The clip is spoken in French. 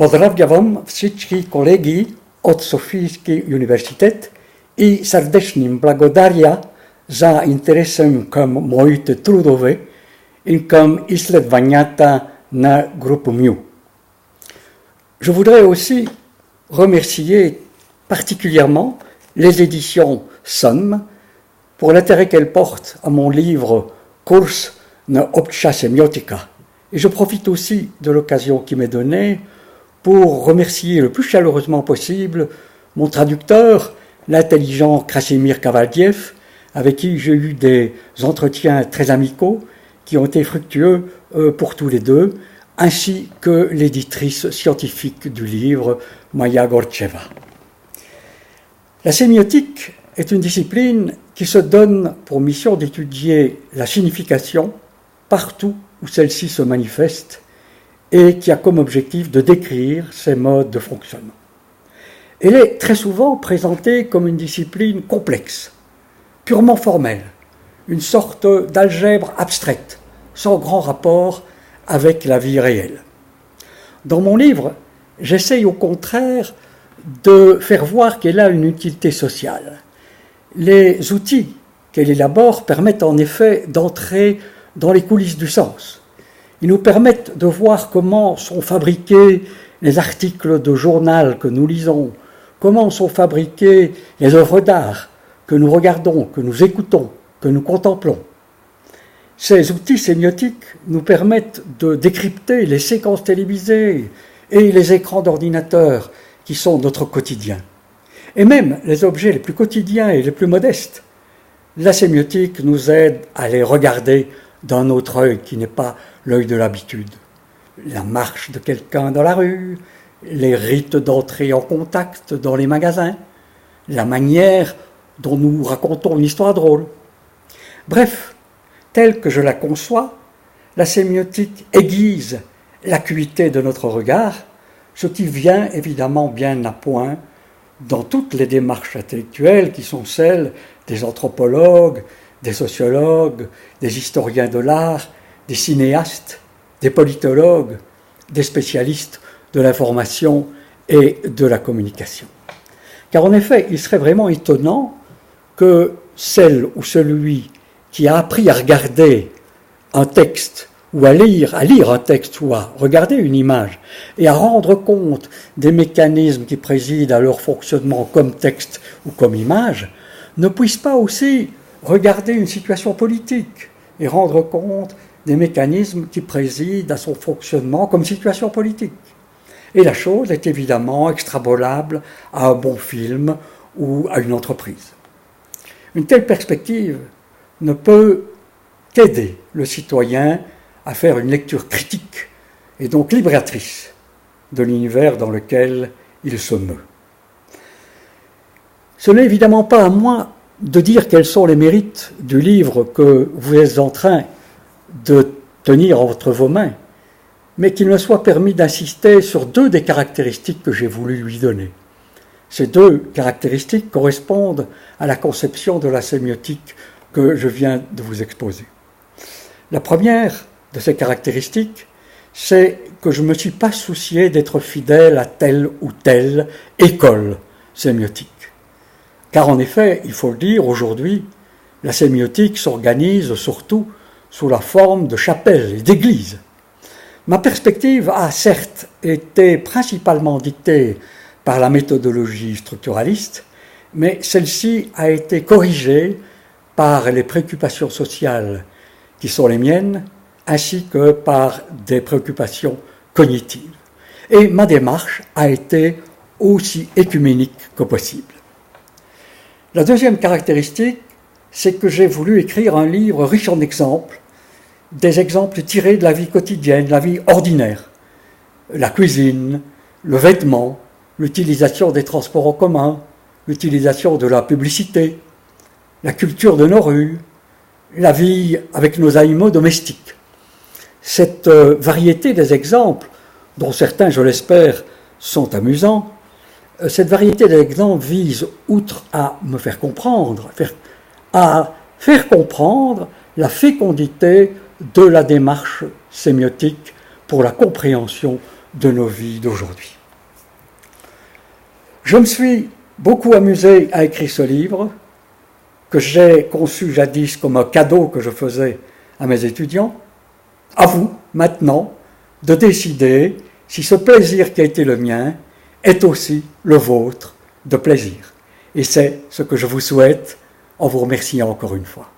Pozdrawiam wszystkich kolegi od Sofijskiej Uniwersytetu I serdecznie благодаря за интересом към моите трудове и към изследванията на група МЮ. Je voudrais aussi remercier particulièrement les éditions SOM pour l'intérêt qu'elles portent à mon livre Kurs na obcha semiotika. Et je profite aussi de l'occasion qui m'est donnée pour remercier le plus chaleureusement possible mon traducteur, l'intelligent Krasimir Kavaldiev, avec qui j'ai eu des entretiens très amicaux qui ont été fructueux pour tous les deux, ainsi que l'éditrice scientifique du livre, Maya Gorcheva. La sémiotique est une discipline qui se donne pour mission d'étudier la signification partout où celle-ci se manifeste et qui a comme objectif de décrire ses modes de fonctionnement. Elle est très souvent présentée comme une discipline complexe, purement formelle, une sorte d'algèbre abstraite, sans grand rapport avec la vie réelle. Dans mon livre, j'essaye au contraire de faire voir qu'elle a une utilité sociale. Les outils qu'elle élabore permettent en effet d'entrer dans les coulisses du sens. Ils nous permettent de voir comment sont fabriqués les articles de journal que nous lisons, comment sont fabriquées les œuvres d'art que nous regardons, que nous écoutons, que nous contemplons. Ces outils sémiotiques nous permettent de décrypter les séquences télévisées et les écrans d'ordinateur qui sont notre quotidien. Et même les objets les plus quotidiens et les plus modestes. La sémiotique nous aide à les regarder d'un autre œil qui n'est pas l'œil de l'habitude. La marche de quelqu'un dans la rue, les rites d'entrée en contact dans les magasins, la manière dont nous racontons une histoire drôle. Bref, telle que je la conçois, la sémiotique aiguise l'acuité de notre regard, ce qui vient évidemment bien à point dans toutes les démarches intellectuelles qui sont celles des anthropologues, des sociologues, des historiens de l'art, des cinéastes, des politologues, des spécialistes de l'information et de la communication. Car en effet, il serait vraiment étonnant que celle ou celui qui a appris à regarder un texte ou à lire un texte ou à regarder une image et à rendre compte des mécanismes qui président à leur fonctionnement comme texte ou comme image, ne puisse pas aussi regarder une situation politique et rendre compte des mécanismes qui président à son fonctionnement comme situation politique. Et la chose est évidemment extrapolable à un bon film ou à une entreprise. Une telle perspective ne peut qu'aider le citoyen à faire une lecture critique et donc libératrice de l'univers dans lequel il se meut. Ce n'est évidemment pas à moi de dire quels sont les mérites du livre que vous êtes en train de tenir entre vos mains, mais qu'il me soit permis d'insister sur deux des caractéristiques que j'ai voulu lui donner. Ces deux caractéristiques correspondent à la conception de la sémiotique que je viens de vous exposer. La première de ces caractéristiques, c'est que je ne me suis pas soucié d'être fidèle à telle ou telle école sémiotique. Car en effet, il faut le dire, aujourd'hui, la sémiotique s'organise surtout sous la forme de chapelles et d'églises. Ma perspective a certes été principalement dictée par la méthodologie structuraliste, mais celle-ci a été corrigée par les préoccupations sociales qui sont les miennes, ainsi que par des préoccupations cognitives. Et ma démarche a été aussi écuménique que possible. La deuxième caractéristique, c'est que j'ai voulu écrire un livre riche en exemples, des exemples tirés de la vie quotidienne, de la vie ordinaire. La cuisine, le vêtement, l'utilisation des transports en commun, l'utilisation de la publicité, la culture de nos rues, la vie avec nos animaux domestiques. Cette variété des exemples, dont certains, je l'espère, sont amusants, cette variété d'exemples vise, outre à me faire comprendre, à faire comprendre la fécondité de la démarche sémiotique pour la compréhension de nos vies d'aujourd'hui. Je me suis beaucoup amusé à écrire ce livre, que j'ai conçu jadis comme un cadeau que je faisais à mes étudiants. À vous, maintenant, de décider si ce plaisir qui a été le mien est aussi le vôtre de plaisir. Et c'est ce que je vous souhaite en vous remerciant encore une fois.